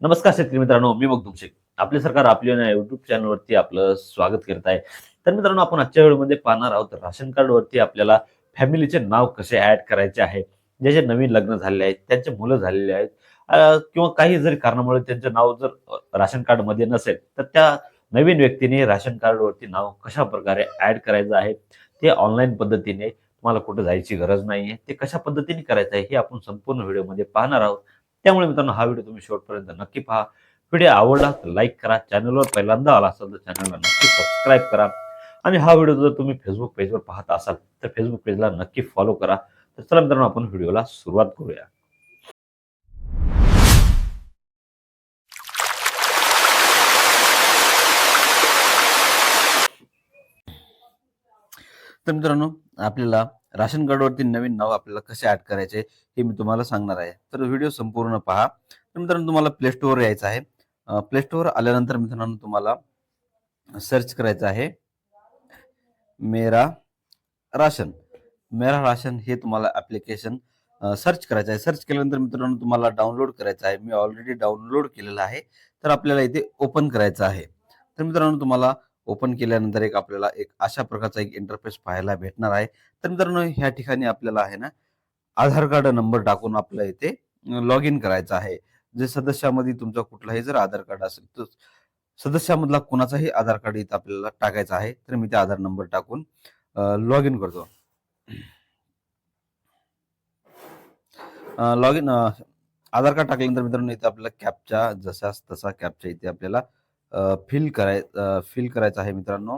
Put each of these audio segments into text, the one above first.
नमस्कार शेतकरी मित्रांनो, मी मग तुमचे आपले सरकार आपल्या युट्यूब चॅनलवरती आपलं स्वागत करत आहे. तर मित्रांनो, आपण आजच्या व्हिडिओमध्ये पाहणार आहोत राशन कार्डवरती आपल्याला फॅमिलीचे नाव कसे ॲड करायचे आहे. ज्याचे नवीन लग्न झालेले आहेत, त्यांचे मुलं झालेले आहेत किंवा काही जरी कारणामुळे त्यांचं नाव जर राशन कार्डमध्ये नसेल, तर त्या नवीन व्यक्तीने राशन कार्डवरती नाव कशाप्रकारे ॲड करायचं आहे, ते ऑनलाईन पद्धतीने तुम्हाला कुठे जायची गरज नाहीये. ते कशा पद्धतीने करायचं आहे, हे आपण संपूर्ण व्हिडिओमध्ये पाहणार आहोत. त्यामुळे मित्रांनो हा व्हिडिओ तुम्ही शेवटपर्यंत नक्की पहा. व्हिडिओ आवडला तर लाईक करा. चॅनलवर पहिल्यांदा आला असाल तर चॅनलला नक्की सबस्क्राईब करा. आणि हा व्हिडिओ जर तुम्ही फेसबुक पेजवर पाहत असाल तर फेसबुक पेजला नक्की फॉलो करा. तर चला मित्रांनो आपण व्हिडिओला सुरुवात करूया. तर मित्रांनो, आपल्याला राशन कार्डवरती नवीन नाव आपल्याला कसे ॲड करायचे हे मी तुम्हाला सांगणार आहे. तर व्हिडिओ संपूर्ण पहा. तर मित्रांनो, तुम्हाला प्ले स्टोअरवर यायचं आहे. प्ले स्टोअर आल्यानंतर मित्रांनो तुम्हाला सर्च करायचं आहे मेरा राशन. मेरा राशन हे तुम्हाला ॲप्लिकेशन सर्च करायचं आहे. सर्च केल्यानंतर मित्रांनो तुम्हाला डाउनलोड करायचं आहे. मी ऑलरेडी डाउनलोड केलेलं आहे. तर आपल्याला इथे ओपन करायचं आहे. तर मित्रांनो तुम्हाला ओपन केल्यानंतर आपल्याला अशा प्रकारचा इंटरफेस पाहायला भेटणार आहे. तर मित्रांनो ह्या ठिकाणी आपल्याला आहे ना, आधार कार्ड नंबर टाकून आपल्याला इथे लॉग इन करायचं आहे. जे सदस्यामध्ये तुमचा कुठलाही जर आधार कार्ड असेल तर सदस्यामधला कुणाचाही आधार कार्ड इथं आपल्याला टाकायचा आहे. तर मी ते आधार नंबर टाकून लॉग इन करतो. लॉग इन आधार कार्ड टाकल्यानंतर मित्रांनो इथे आपल्याला कॅप्चा जसाच तसा कॅप्चा इथे आपल्याला फिल करायचा आहे मित्रांनो.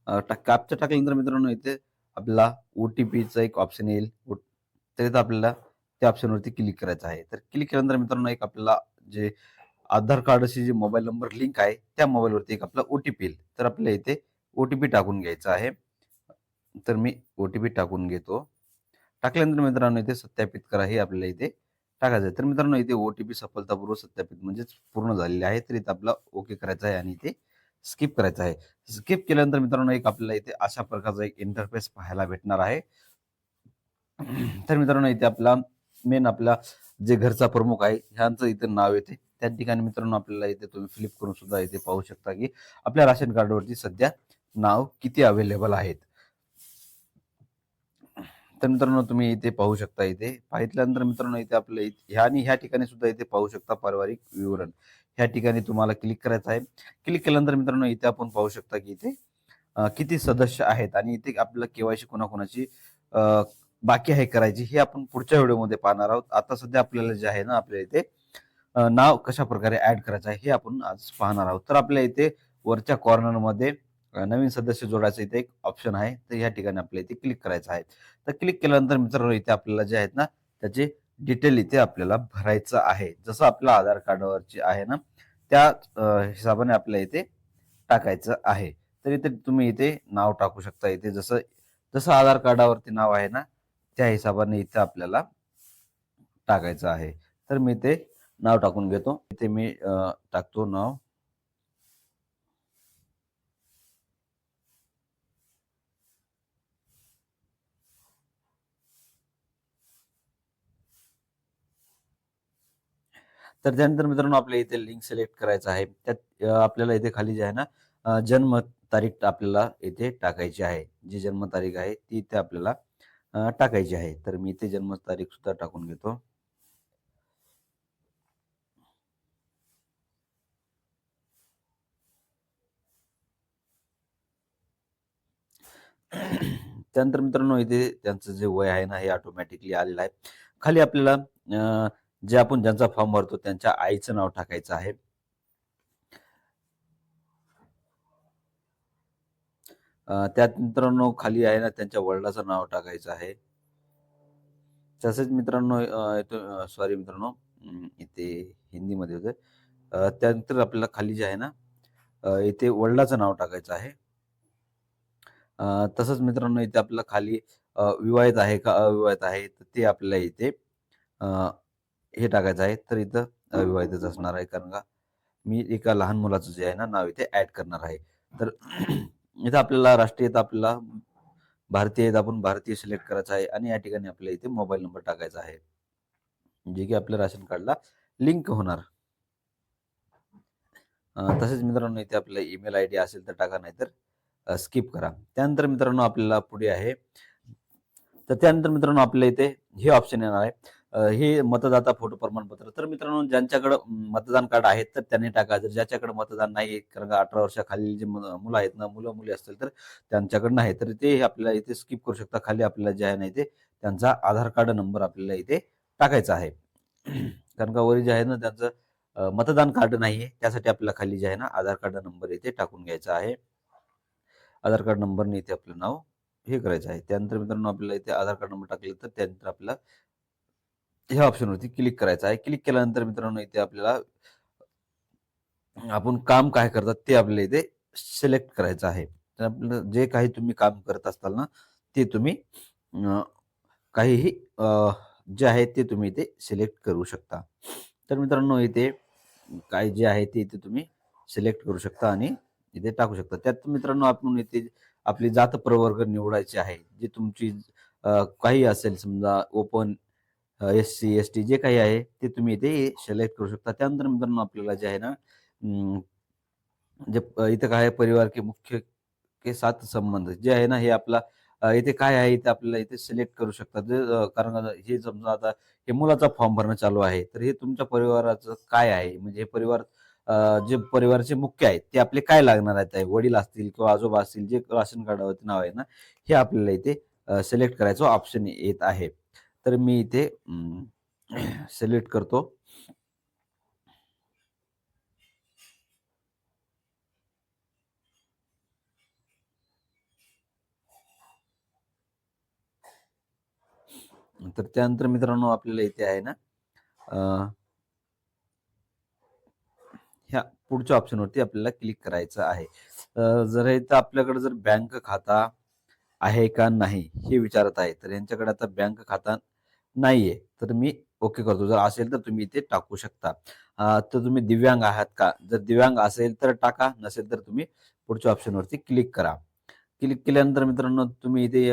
कॅप्चा टाकल्यानंतर मित्रांनो इथे आपल्याला ओ-टी-पीचा एक ऑप्शन येईल. तर इथं आपल्याला त्या ऑप्शनवरती क्लिक करायचं आहे. तर क्लिक केल्यानंतर मित्रांनो आपल्याला जे आधार कार्डशी जे मोबाईल नंबर लिंक आहे त्या मोबाईलवरती आपला ओ-टी-पी येईल. तर आपल्याला इथे ओ-टी-पी टाकून घ्यायचा आहे. तर मी ओ-टी-पी टाकून घेतो. टाकल्यानंतर मित्रांनो इथे सत्यापित करा हे आपल्याला इथे टाकायचं आहे. तर मित्रांनो इथे ओ-टी-पी सफलतापूर्वक सत्यापित म्हणजेच पूर्ण झालेले आहे. तर इथे आपला ओके करायचा आहे आणि इथे स्किप करायचं आहे. स्किप केल्यानंतर मित्रांनो आपल्याला इथे अशा प्रकारचा एक इंटरफेस पाहायला भेटणार आहे. तर मित्रांनो इथे आपला जे घरचा प्रमुख आहे ह्यांचं इथे नाव येते. त्या ठिकाणी मित्रांनो आपल्याला इथे तुम्ही फ्लिप करून सुद्धा इथे पाहू शकता की आपल्या राशन कार्डवरती सध्या नाव किती अवेलेबल आहेत. तर मित्रांनो तुम्ही इथे पाहू शकता. इथे पाहिल्यानंतर मित्रांनो इथे आपल्या ह्या आणि ह्या ठिकाणी सुद्धा इथे पाहू शकता पारिवारिक विवरण. ह्या ठिकाणी तुम्हाला क्लिक करायचं आहे. क्लिक केल्यानंतर मित्रांनो इथे आपण पाहू शकता की इथे किती सदस्य आहेत आणि इथे आपल्याला केवायसी कोणाकोणाची बाकी आहे करायची हे आपण पुढच्या व्हिडिओमध्ये पाहणार आहोत. आता सध्या आपल्याला जे आहे ना आपल्या इथे नाव कशा प्रकारे ॲड करायचं आहे हे आपण आज पाहणार आहोत. तर आपल्या इथे वरच्या कॉर्नरमध्ये नवीन सदस्य जोडायचं इथे एक ऑप्शन आहे. तर या ठिकाणी आपल्या इथे क्लिक करायचं आहे. तर क्लिक केल्यानंतर मित्रांनो इथे आपल्याला जे आहेत ना त्याचे डिटेल इथे आपल्याला भरायचं आहे. जसं आपल्या आधार कार्डवरची आहे ना त्या हिशोबाने आपल्या इथे टाकायचं आहे. तर इथे तुम्ही इथे नाव टाकू शकता. इथे जसं जसं आधार कार्डावरती नाव आहे ना त्या हिशोबाने इथे आपल्याला टाकायचं आहे. तर मी ते नाव टाकून घेतो. इथे मी टाकतो नाव. तर त्यानंतर मित्रांनो आपल्या इथे लिंक सिलेक्ट करायचं आहे. त्यात आपल्याला इथे खाली जे आहे ना जन्म तारीख आपल्याला इथे टाकायची आहे. जी जन्मतारीख आहे ती इथे आपल्याला टाकायची आहे. तर मी इथे जन्मतारीख सुद्धा टाकून घेतो. त्यानंतर मित्रांनो इथे त्यांचं जे वय आहे ना हे ऑटोमॅटिकली आलेलं आहे. खाली आपल्याला जे आपण ज्यांचा फॉर्म भरतो त्यांच्या आईचं नाव टाकायचं आहे. त्यात मित्रांनो खाली आहे ना त्यांच्या वडिलाचं नाव टाकायचं आहे. तसेच मित्रांनो सॉरी मित्रांनो इथे हिंदीमध्ये होतं. त्यानंतर आपल्याला खाली जे आहे ना इथे वडिलाचं नाव टाकायचं आहे. तसंच मित्रांनो इथे आपल्याला खाली विवाहित आहे का अविवाहित आहे तर ते आपल्याला इथे अ, हे टाकायचं आहे. तर इथं अविवाहितच असणार आहे कारण का मी एका लहान मुलाचं जे आहे ना नाव इथे ॲड करणार आहे. तर इथं आपल्याला राष्ट्रीयता आपल्याला भारतीय आहेत, आपण भारतीय सिलेक्ट करायचं आहे आणि या ठिकाणी आपल्याला इथे मोबाईल नंबर टाकायचा आहे, जे की आपल्या राशन कार्डला लिंक होणार. तसेच मित्रांनो इथे आपला ईमेल आयडी असेल तर टाका, नाहीतर स्किप करा. त्यानंतर मित्रांनो आपल्याला पुढे आहे, तर त्यानंतर मित्रांनो आपल्या इथे हे ऑप्शन येणार आहे, हे मतदाता फोटो प्रमाणपत्र. तर मित्रांनो ज्यांच्याकडे मतदान कार्ड आहेत तर त्यांनी टाका. जर ज्याच्याकडे मतदान नाही आहे, कारण का 18 वर्षाखालील जे मुलं आहेत ना, मुलं-मुली असतील तर त्यांच्याकडे नाही. तर ते आपल्याला इथे स्किप करू शकता. खाली आपल्याला जे आहे ना इथे त्यांचा आधार कार्ड नंबर आपल्याला इथे टाकायचा आहे. कारण का वरी जे आहे ना त्यांचं मतदान कार्ड नाहीये. त्यासाठी आपल्याला खाली जे आहे ना आधार कार्ड नंबर इथे टाकून घ्यायचा आहे. आधार कार्ड नंबरने इथे आपलं नाव हे करायचं आहे. त्यानंतर मित्रांनो आपल्याला इथे आधार कार्ड नंबर टाकले तर त्यानंतर आपल्याला ह्या ऑप्शनवरती क्लिक करायचं आहे. क्लिक केल्यानंतर मित्रांनो इथे आपल्याला आपण काम काय करतात ते आपल्याला इथे सिलेक्ट करायचं आहे. तर आपलं जे काही तुम्ही काम करत असताल ना, ते तुम्ही अ, काहीही जे आहे ते तुम्ही इथे सिलेक्ट करू शकता. तर मित्रांनो इथे काय जे आहे ते इथे तुम्ही सिलेक्ट करू शकता आणि इथे टाकू शकता. त्यात मित्रांनो आपण इथे आपली जात प्रवर्ग निवडायची आहे. जी तुमची काही असेल समजा ओपन, एस-सी, एस-टी जे काही आहे ते तुम्ही इथे सिलेक्ट करू शकता. त्यानंतर मित्रांनो आपल्याला जे आहे ना म्हणजे इथं काय आहे, परिवार के मुख्य के साथ संबंध जे आहे ना, हे आपला इथे काय आहे, इथे आपल्याला इथे सिलेक्ट करू शकतात. जे कारण का हे समजा आता हे मुलाचा फॉर्म भरणं चालू आहे, तर हे तुमच्या परिवाराचं काय आहे, म्हणजे हे परिवार जे परिवाराचे मुख्य आहेत, ते आपले काय लागणार आहेत, वडील असतील किंवा आजोबा असतील, जे राशन कार्डावरती नाव आहे ना, हे आपल्याला इथे सिलेक्ट करायचं ऑप्शन येत आहे. तर मी इथे सिलेक्ट करतो. तर त्यानंतर मित्रांनो आपल्याला इथे आहे ना, ह्या पुढच्या ऑप्शनवरती आपल्याला क्लिक करायचं आहे. जर इथं आपल्याकडे जर बँक खाता आहे का नाही हे विचारत आहे. तर यांच्याकडे आता बँक खाता नाहीये. तर मी ओके करतो. जर असेल तर तुम्ही इथे टाकू शकता. तर तुम्ही दिव्यांग आहात का? जर दिव्यांग असेल तर टाका, नसेल तर तुम्ही पुढच्या ऑप्शनवरती क्लिक करा. क्लिक केल्यानंतर मित्रांनो तुम्ही इथे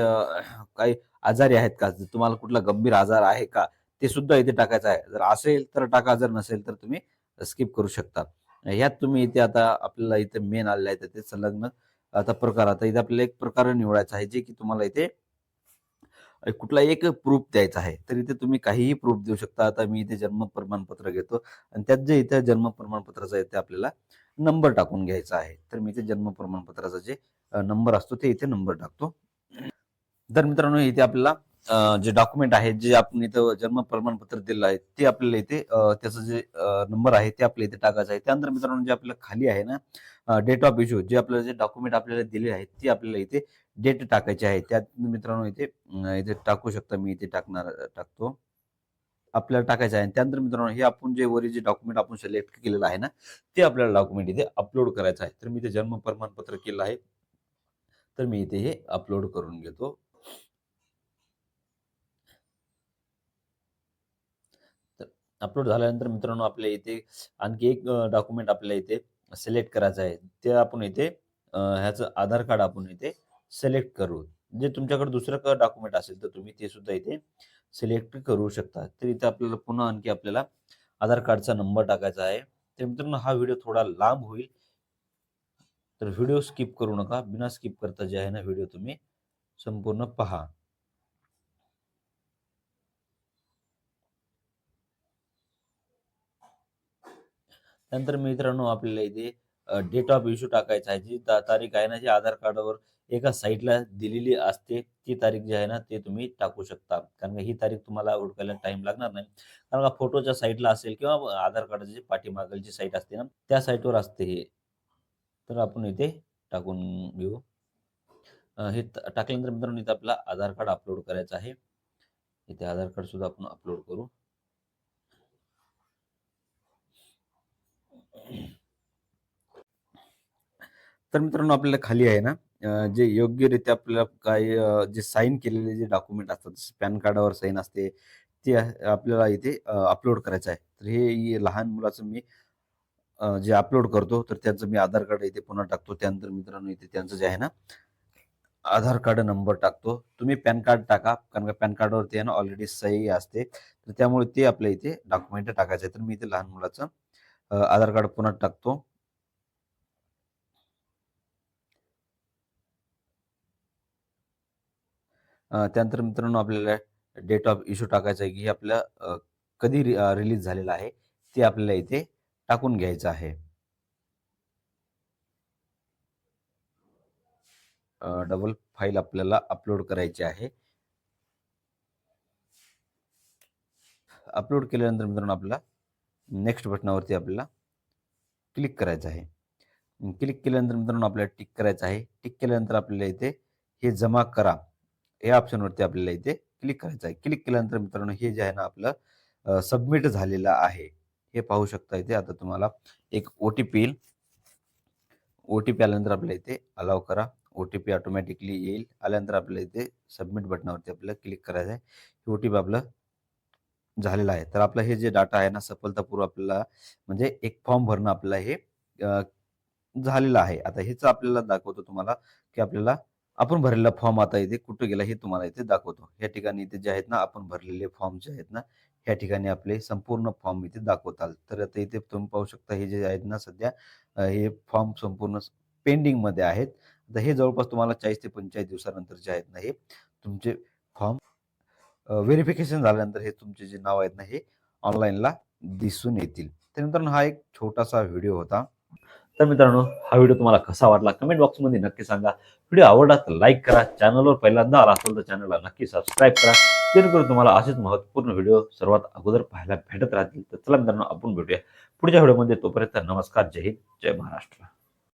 काही आजारी आहेत का? जर तुम्हाला कुठला गंभीर आजार आहे का? ते सुद्धा इथे टाकायचं आहे. जर असेल तर टाका, जर नसेल तर तुम्ही स्किप करू शकता. ह्यात तुम्ही इथे आता आपल्याला इथे मेन आलेलं आहे, तर ते संलग्न आता प्रकार. आता इथे आपल्याला एक प्रकार निवडायचा आहे, जे की तुम्हाला इथे कुठलाही एक प्रूफ द्यायचा आहे. तर इथे तुम्ही काहीही प्रूफ देऊ शकता. आता मी इथे जन्म प्रमाणपत्र घेतो आणि त्यात जे इथे जन्म प्रमाणपत्राचा आहे, ते आपल्याला नंबर टाकून घ्यायचा आहे. तर मी इथे जन्म प्रमाणपत्राचा जे नंबर असतो, ते इथे नंबर टाकतो. तर मित्रांनो इथे आपल्याला जे डॉक्युमेंट आहे, जे आपण इथं जन्म प्रमाणपत्र दिलेलं आहे, ते आपल्याला इथे त्याचं जे नंबर आहे ते आपल्याला इथे टाकायचं आहे. त्यानंतर मित्रांनो जे आपल्याला खाली आहे ना, डेट ऑफ इश्यू जे आपल्याला जे डॉक्युमेंट आपल्याला दिले आहेत, ते आपल्याला इथे डेट टाकायची आहे. त्यात मित्रांनो इथे इथे टाकू शकता. मी इथे टाकतो. आपल्याला टाकायचं आहे. आणि त्यानंतर मित्रांनो हे आपण जे वरील जे डॉक्युमेंट आपण सिलेक्ट केलेलं आहे ना, ते आपल्याला डॉक्युमेंट इथे अपलोड करायचं आहे. तर मी इथे जन्म प्रमाणपत्र केलं आहे. तर मी इथे हे अपलोड करून घेतो. तर अपलोड झाल्यानंतर मित्रांनो आपल्या इथे आणखी एक डॉक्युमेंट आपल्याला इथे सिलेक्ट करायचं आहे. ते आपण इथे ह्याचं आधार कार्ड आपण इथे सिलेक्ट करू. जे तुमच्याकडे दुसरं डॉक्युमेंट असेल तर तुम्ही ते सुद्धा इथे सिलेक्ट करू शकता. तर इथे आपल्याला पुन्हा आणखी आपल्याला आधार कार्डचा नंबर टाकायचा आहे. तर मित्रांनो हा व्हिडिओ थोडा लांब होईल. तर व्हिडिओ स्किप करू नका. बिना स्किप करता जे आहे ना व्हिडिओ तुम्ही संपूर्ण पहा. त्यानंतर मित्रांनो आपल्याला इथे डेट ऑफ इश्यू टाकायचा आहे. जी तारीख आहे ना, जी आधार कार्डवर एका साइडला दिलेली असते, ती तारीख जी आहे ना, ते तुम्ही टाकू शकता. कारण का ही तारीख तुम्हाला हुडकायला टाईम लागणार नाही. कारण का फोटोच्या साइडला असेल किंवा आधार कार्डाची पाठीमागची जी साईट असते ना, त्या साईटवर असते हे. तर आपण इथे टाकून घेऊ. हे टाकल्यानंतर मित्रांनो इथे आपला आधार कार्ड अपलोड करायचं आहे. इथे आधार कार्ड सुद्धा आपण अपलोड करू. तर मित्रांनो आपल्याला खाली आहे ना, जे योग्यरित्या आपल्याला काही जे साइन केलेले जे डॉक्युमेंट असतात, जसं पॅन कार्डावर साइन असते, ते आपल्याला इथे अपलोड करायचं आहे. तर हे लहान मुलाचं मी जे अपलोड करतो, तर त्यांचं मी आधार कार्ड इथे पुन्हा टाकतो. त्यानंतर मित्रांनो इथे त्यांचं जे आहे ना, आधार कार्ड नंबर टाकतो. तुम्ही पॅन कार्ड टाका, कारण का पॅन कार्डवरती आहे ना ऑलरेडी सही असते. तर त्यामुळे ते आपल्या इथे डॉक्युमेंट टाकायचं आहे. तर मी इथे लहान मुलाचं आधार कार्ड पुन्हा टाकतो. त्यानंतर मित्रांनो आपल्याला डेट ऑफ इश्यू टाकायचं आहे, की आपल्या कधी रिलीज झालेलं आहे, ते आपल्याला इथे टाकून घ्यायचं आहे. डबल फाईल आपल्याला अपलोड करायची आहे. अपलोड केल्यानंतर मित्रांनो आपल्याला नेक्स्ट बटनावरती आपल्याला क्लिक करायचं आहे. क्लिक केल्यानंतर मित्रांनो आपल्याला टिक करायचं आहे. टिक केल्यानंतर आपल्याला इथे हे जमा करा, या ऑप्शनवरती आपल्याला इथे क्लिक करायचं आहे. क्लिक केल्यानंतर मित्रांनो हे जे आहे ना आपलं सबमिट झालेलं आहे. हे पाहू शकता इथे. आता तुम्हाला एक ओ-टी-पी येईल. ओ-टी-पी आल्यानंतर आपल्याला इथे अलाऊ करा. ओ-टी-पी ऑटोमॅटिकली येईल. आल्यानंतर आपल्याला इथे सबमिट बटनावरती आपल्याला क्लिक करायचं आहे. ओ-टी-पी आपलं झालेलं आहे. तर आपलं हे जे डाटा आहे ना सफलतापूर्वक आपल्याला म्हणजे एक फॉर्म भरणं आपल्याला हे अ, झालेलं आहे. आता हेच आपल्याला दाखवतो तुम्हाला, की आपल्याला आपण भरलेला फॉर्म आता इथे कुठे गेला हे तुम्हाला इथे दाखवतो. या ठिकाणी इथे जे आहेत ना आपण भरलेले फॉर्म जे आहेत ना, या ठिकाणी आपले संपूर्ण फॉर्म इथे दाखवतात. तर आता इथे तुम्ही पाहू शकता हे जे आहेत ना सध्या हे फॉर्म संपूर्ण पेंडिंगमध्ये आहेत. आता हे जवळपास तुम्हाला 40 ते 45 दिवसानंतर जे आहेत ना हे तुमचे फॉर्म व्हेरिफिकेशन झाल्यानंतर हे तुमचे जे नाव आहेत ना, हे ऑनलाईनला दिसून येतील. त्यानंतर हा एक छोटासा व्हिडिओ होता. तर मित्रांनो, हा व्हिडिओ तुम्हाला कसा वाटला कमेंट बॉक्समध्ये नक्की सांगा. व्हिडिओ आवडला तर लाईक करा. चॅनलवर पहिल्यांदा आला असेल तर चॅनलला नक्की सबस्क्राईब करा. जेणेकरून तुम्हाला असेच महत्त्वपूर्ण व्हिडिओ सर्वात अगोदर पाहायला भेटत राहतील. तर चला मित्रांनो, आपण भेटूया पुढच्या व्हिडिओमध्ये. तोपर्यंत नमस्कार. जय हिंद, जय महाराष्ट्र.